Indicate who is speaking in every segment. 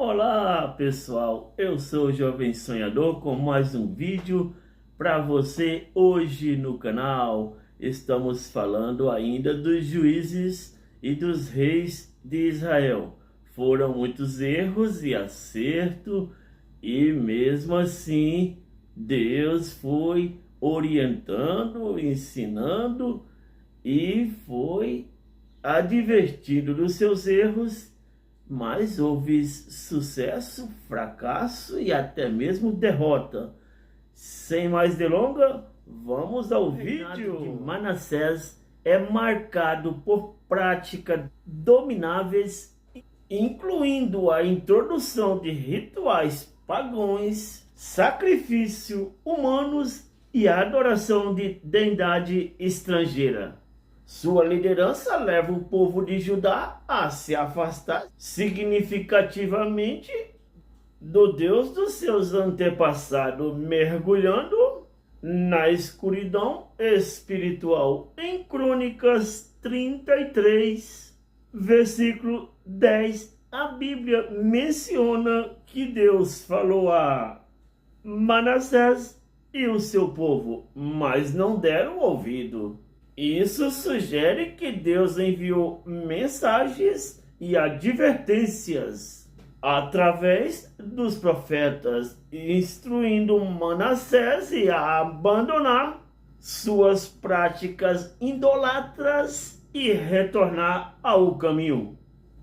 Speaker 1: Olá pessoal, eu sou o Jovem Sonhador com mais um vídeo para você hoje no canal. Estamos falando ainda dos juízes e dos reis de Israel. Foram muitos erros e acertos e mesmo assim Deus foi orientando, ensinando e foi advertindo dos seus erros. Mas houve sucesso, fracasso e até mesmo derrota. Sem mais delongas, vamos ao vídeo. De Manassés é marcado por práticas domináveis, incluindo a introdução de rituais pagãos, sacrifício humanos e a adoração de deidade estrangeira. Sua liderança leva o povo de Judá a se afastar significativamente do Deus dos seus antepassados, mergulhando na escuridão espiritual. Em Crônicas 33, versículo 10, a Bíblia menciona que Deus falou a Manassés e o seu povo, mas não deram ouvido. Isso sugere que Deus enviou mensagens e advertências através dos profetas, instruindo Manassés a abandonar suas práticas idolatras e retornar ao caminho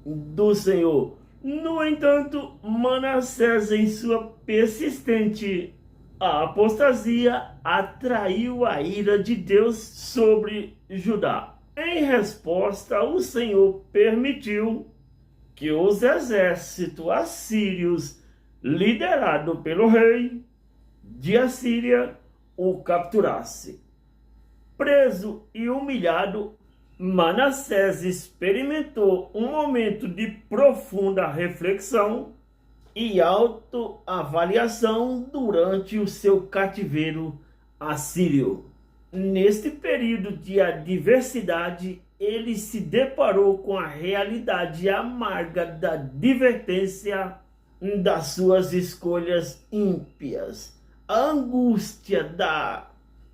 Speaker 1: do Senhor. No entanto, Manassés, em sua persistente a apostasia, atraiu a ira de Deus sobre Judá. Em resposta, o Senhor permitiu que os exércitos assírios, liderados pelo rei de Assíria, o capturasse. Preso e humilhado, Manassés experimentou um momento de profunda reflexão e autoavaliação durante o seu cativeiro assírio. Neste período de adversidade, ele se deparou com a realidade amarga da advertência das suas escolhas ímpias, a angústia da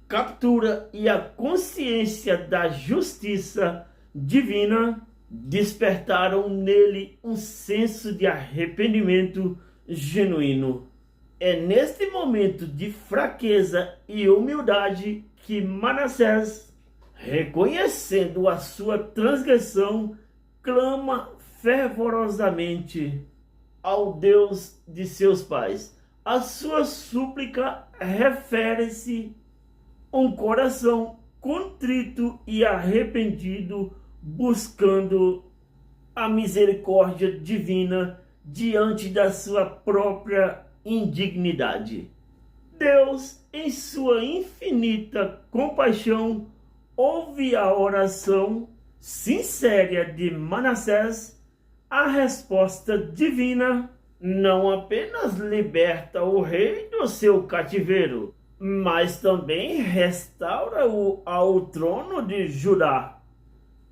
Speaker 1: captura e a consciência da justiça divina despertaram nele um senso de arrependimento genuíno. É neste momento de fraqueza e humildade que Manassés, reconhecendo a sua transgressão, clama fervorosamente ao Deus de seus pais. A sua súplica refere-se a um coração contrito e arrependido, buscando a misericórdia divina diante da sua própria indignidade. Deus, em sua infinita compaixão, ouve a oração sincera de Manassés. A resposta divina não apenas liberta o rei do seu cativeiro, mas também restaura-o ao trono de Judá.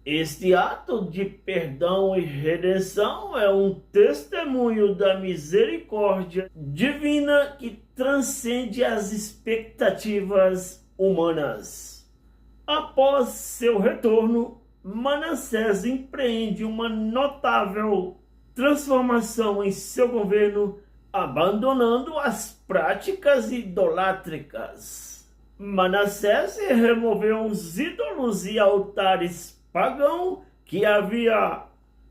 Speaker 1: Este ato de perdão e redenção é um testemunho da misericórdia divina que transcende as expectativas humanas. Após seu retorno, Manassés empreende uma notável transformação em seu governo, abandonando as práticas idolátricas. Manassés removeu os ídolos e altares pagão que havia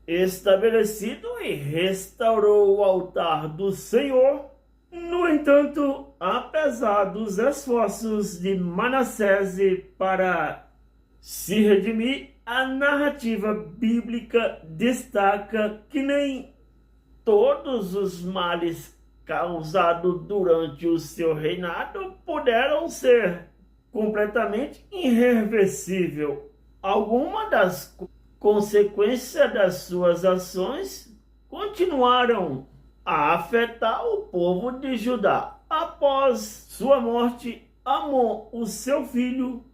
Speaker 1: estabelecido e restaurou o altar do Senhor. No entanto, apesar dos esforços de Manassés para se redimir, a narrativa bíblica destaca que nem todos os males causados durante o seu reinado puderam ser completamente irreversíveis. Algumas das consequências das suas ações continuaram a afetar o povo de Judá. Após sua morte, Amon, o seu filho,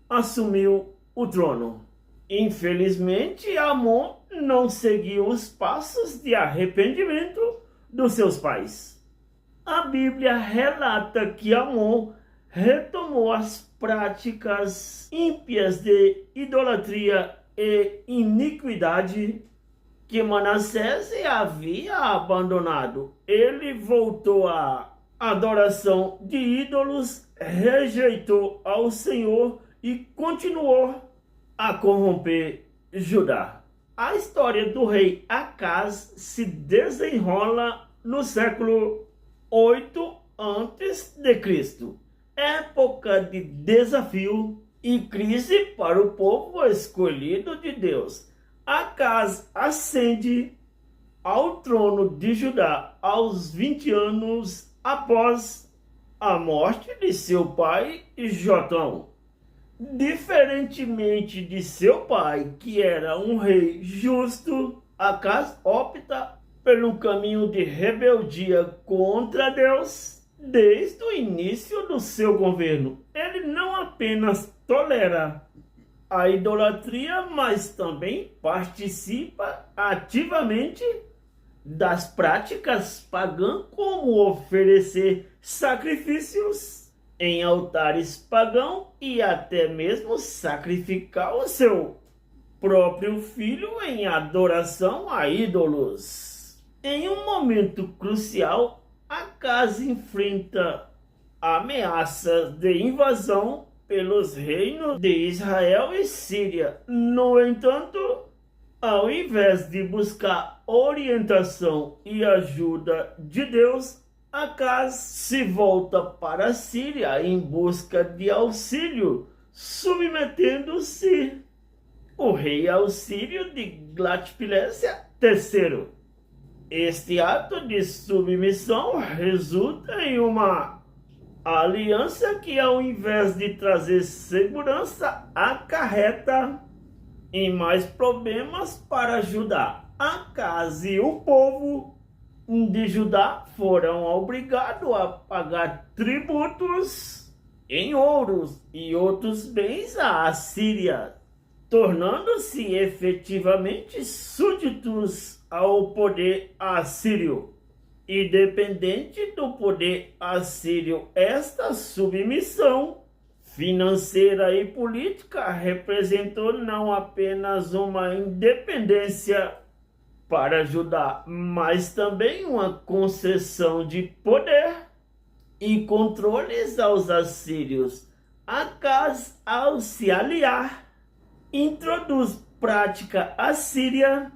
Speaker 1: assumiu o trono. Infelizmente, Amon não seguiu os passos de arrependimento dos seus pais. A Bíblia relata que Amon retomou as práticas ímpias de idolatria e iniquidade que Manassés havia abandonado. Ele voltou à adoração de ídolos, rejeitou ao Senhor e continuou a corromper Judá. A história do rei Acaz se desenrola no século 8 a.C., época de desafio e crise para o povo escolhido de Deus. Acaz ascende ao trono de Judá aos 20 anos após a morte de seu pai Jotão. Diferentemente de seu pai, que era um rei justo, Acaz opta pelo caminho de rebeldia contra Deus. Desde o início do seu governo, ele não apenas tolera a idolatria, mas também participa ativamente das práticas pagãs, como oferecer sacrifícios em altares pagãos e até mesmo sacrificar o seu próprio filho em adoração a ídolos. Em um momento crucial, Acaz enfrenta ameaças de invasão pelos reinos de Israel e Síria. No entanto, ao invés de buscar orientação e ajuda de Deus, Acaz se volta para a Síria em busca de auxílio, submetendo-se o rei Assírio de Tiglat-Pileser III. Este ato de submissão resulta em uma aliança que, ao invés de trazer segurança, acarreta em mais problemas para Judá. Acaz e o povo de Judá foram obrigados a pagar tributos em ouros e outros bens à Assíria, tornando-se efetivamente súditos ao poder assírio. Independente do poder assírio, esta submissão financeira e política representou não apenas uma independência para Judá, mas também uma concessão de poder e controles aos assírios. Acaz, ao se aliar, introduz prática assíria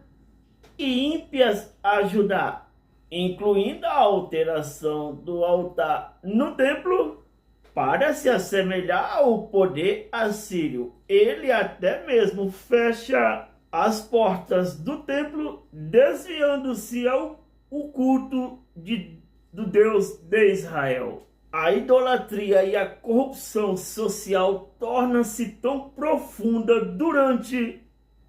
Speaker 1: e ímpias a Judá, incluindo a alteração do altar no templo para se assemelhar ao poder assírio. Ele até mesmo fecha as portas do templo, desviando-se ao culto do Deus de Israel. A idolatria e a corrupção social tornam-se tão profunda durante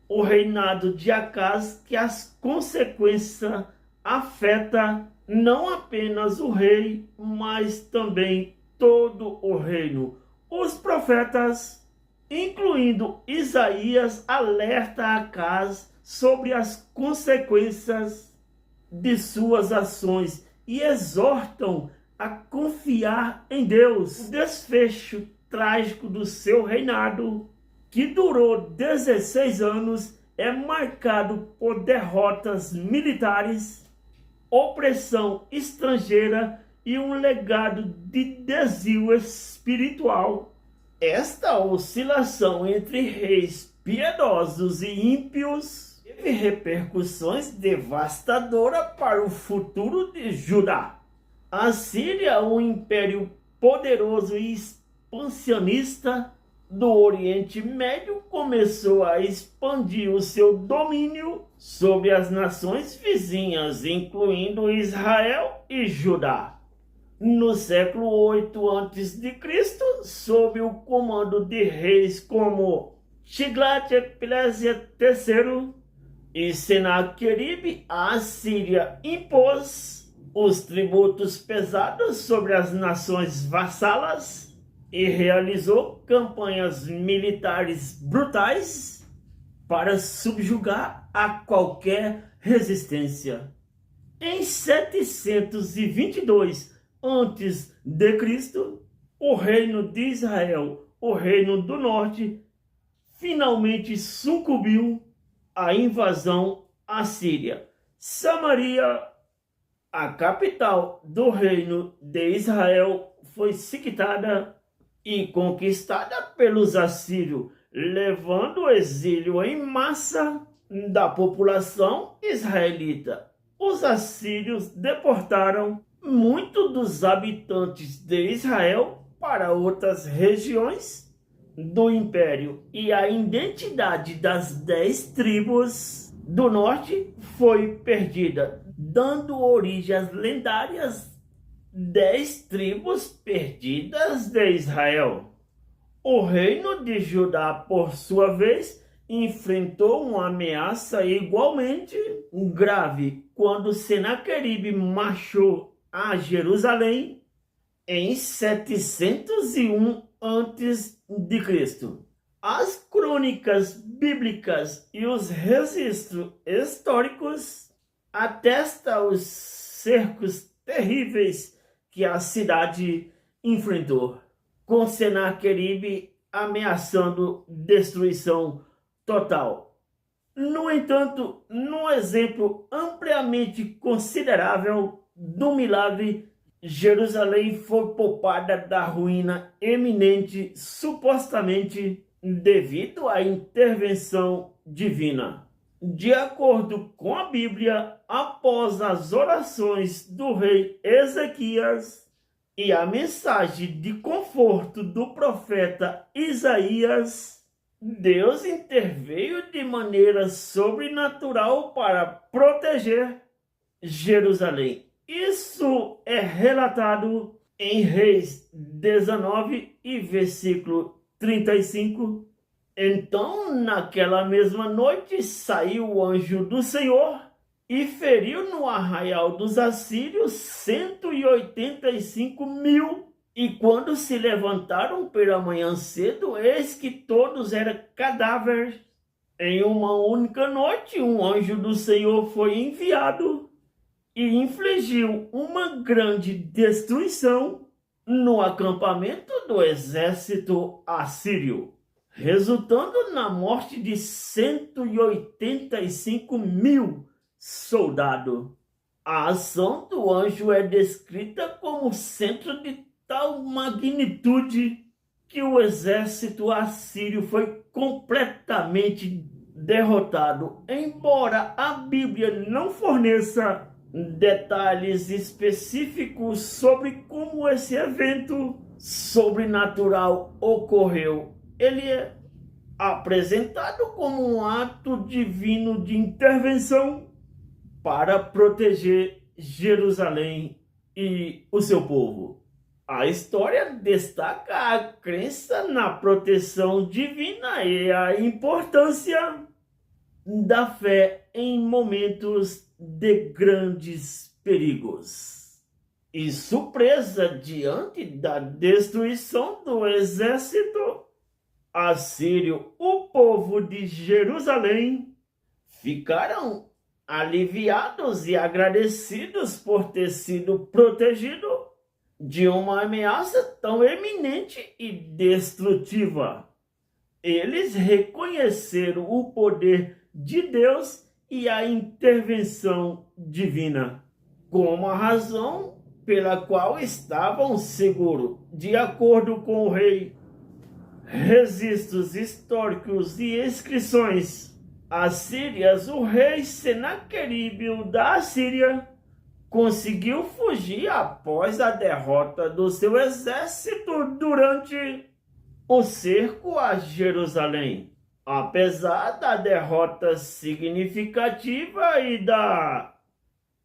Speaker 1: o reinado de Acaz que as consequências afetam não apenas o rei, mas também todo o reino. Os profetas, incluindo Isaías, alerta Acaz sobre as consequências de suas ações e exortam a confiar em Deus. O desfecho trágico do seu reinado, que durou 16 anos, é marcado por derrotas militares, opressão estrangeira e um legado de desvio espiritual. Esta oscilação entre reis piedosos e ímpios teve repercussões devastadoras para o futuro de Judá. A Síria, um império poderoso e expansionista do Oriente Médio, começou a expandir o seu domínio sobre as nações vizinhas, incluindo Israel e Judá. No século 8 a.C., sob o comando de reis como Tiglat-Pileser III e Senaqueribe, a Assíria impôs os tributos pesados sobre as nações vassalas e realizou campanhas militares brutais para subjugar a qualquer resistência. Em 722 a.C., o reino de Israel, o reino do norte, finalmente sucumbiu à invasão assíria. Samaria, a capital do reino de Israel, foi sitiada e conquistada pelos assírios, levando o exílio em massa da população israelita. Os assírios deportaram muitos dos habitantes de Israel para outras regiões do império, e a identidade das 10 tribos do norte foi perdida, dando origem às lendárias 10 tribos perdidas de Israel. O reino de Judá, por sua vez, enfrentou uma ameaça igualmente grave quando Senaqueribe marchou a Jerusalém em 701 a.C. As crônicas bíblicas e os registros históricos atestam os cercos terríveis que a cidade enfrentou, com Senaqueribe ameaçando destruição total. No entanto, num exemplo ampliamente considerável do milagre, Jerusalém foi poupada da ruína iminente, supostamente devido à intervenção divina. De acordo com a Bíblia, após as orações do rei Ezequias e a mensagem de conforto do profeta Isaías, Deus interveio de maneira sobrenatural para proteger Jerusalém. Isso é relatado em Reis 19 e versículo 35. Então, naquela mesma noite, saiu o anjo do Senhor e feriu no arraial dos assírios 185.000. E quando se levantaram pela manhã cedo, eis que todos eram cadáveres. Em uma única noite, um anjo do Senhor foi enviado e infligiu uma grande destruição no acampamento do exército assírio, resultando na morte de 185.000 soldados. A ação do anjo é descrita como centro de tal magnitude que o exército assírio foi completamente derrotado. Embora a Bíblia não forneça detalhes específicos sobre como esse evento sobrenatural ocorreu, ele é apresentado como um ato divino de intervenção para proteger Jerusalém e o seu povo. A história destaca a crença na proteção divina e a importância da fé em momentos de grandes perigos. E surpresa diante da destruição do exército assírio, o povo de Jerusalém ficaram aliviados e agradecidos por ter sido protegido de uma ameaça tão eminente e destrutiva. Eles reconheceram o poder de Deus e a intervenção divina como a razão pela qual estavam seguros. De acordo com o rei, registros históricos e inscrições assírias, o rei Senaqueribe da Assíria conseguiu fugir após a derrota do seu exército durante o cerco a Jerusalém. Apesar da derrota significativa e da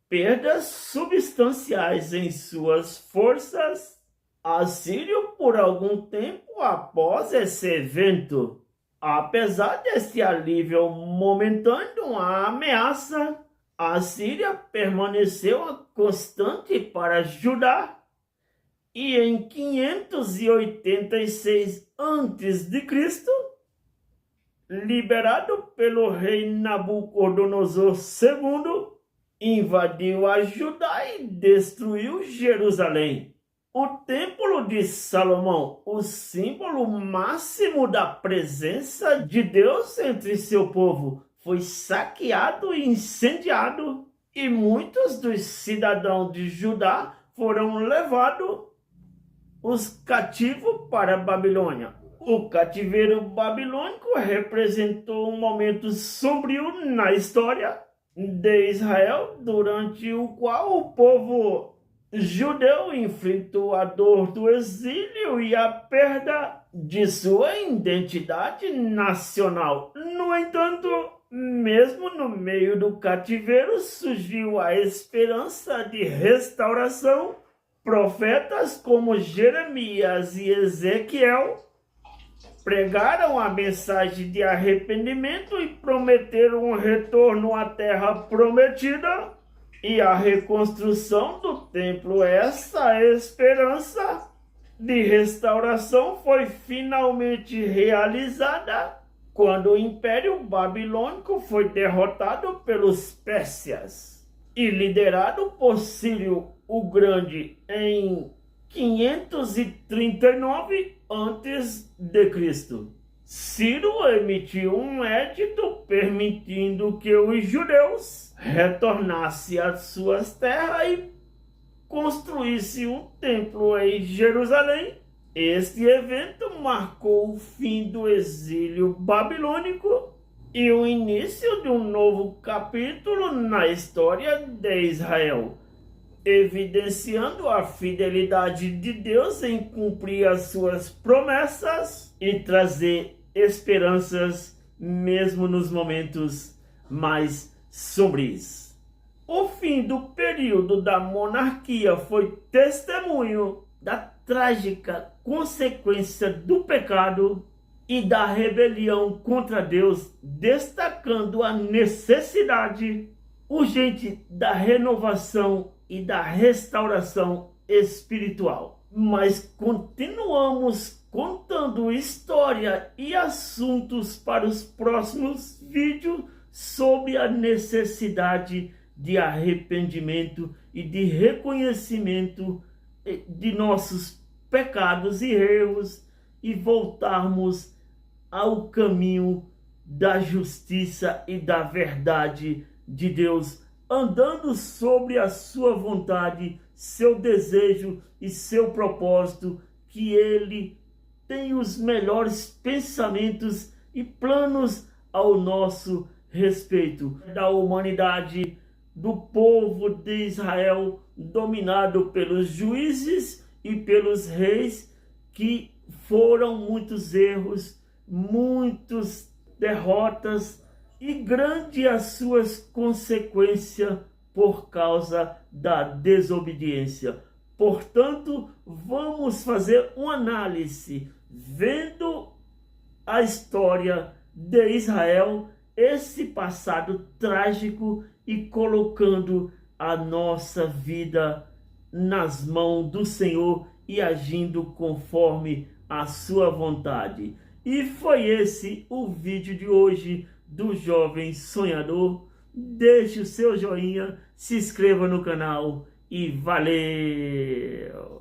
Speaker 1: perdas substanciais em suas forças, Assírio, por algum tempo após esse evento, apesar desse alívio momentâneo à ameaça, a Síria permaneceu constante para Judá, e em 586 a.C., liberado pelo rei Nabucodonosor II, invadiu a Judá e destruiu Jerusalém. O Templo de Salomão, o símbolo máximo da presença de Deus entre seu povo, foi saqueado e incendiado, e muitos dos cidadãos de Judá foram levados os cativos para a Babilônia. O cativeiro babilônico representou um momento sombrio na história de Israel, durante o qual o povo judeu enfrentou a dor do exílio e a perda de sua identidade nacional. No entanto, mesmo no meio do cativeiro, surgiu a esperança de restauração. Profetas como Jeremias e Ezequiel pregaram a mensagem de arrependimento e prometeram um retorno à terra prometida e a reconstrução do templo. Essa esperança de restauração foi finalmente realizada quando o Império Babilônico foi derrotado pelos Pérsias e liderado por Ciro o Grande em 539 a.C. Ciro emitiu um edito permitindo que os judeus retornassem às suas terras e construíssem um templo em Jerusalém. Este evento marcou o fim do exílio babilônico e o início de um novo capítulo na história de Israel, evidenciando a fidelidade de Deus em cumprir as suas promessas e trazer esperanças mesmo nos momentos mais sombrios. O fim do período da monarquia foi testemunho da trágica consequência do pecado e da rebelião contra Deus, destacando a necessidade urgente da renovação e da restauração espiritual. Mas continuamos contando história e assuntos para os próximos vídeos sobre a necessidade de arrependimento e de reconhecimento de nossos pecados e erros e voltarmos ao caminho da justiça e da verdade de Deus, andando sobre a sua vontade, seu desejo e seu propósito, que Ele tem os melhores pensamentos e planos ao nosso respeito, da humanidade, do povo de Israel, dominado pelos juízes e pelos reis, que foram muitos erros, muitas derrotas, e grande as suas consequências por causa da desobediência. Portanto, vamos fazer uma análise, vendo a história de Israel, esse passado trágico, e colocando a nossa vida nas mãos do Senhor e agindo conforme a sua vontade. E foi esse o vídeo de hoje do Jovem Sonhador. Deixe o seu joinha, se inscreva no canal e valeu!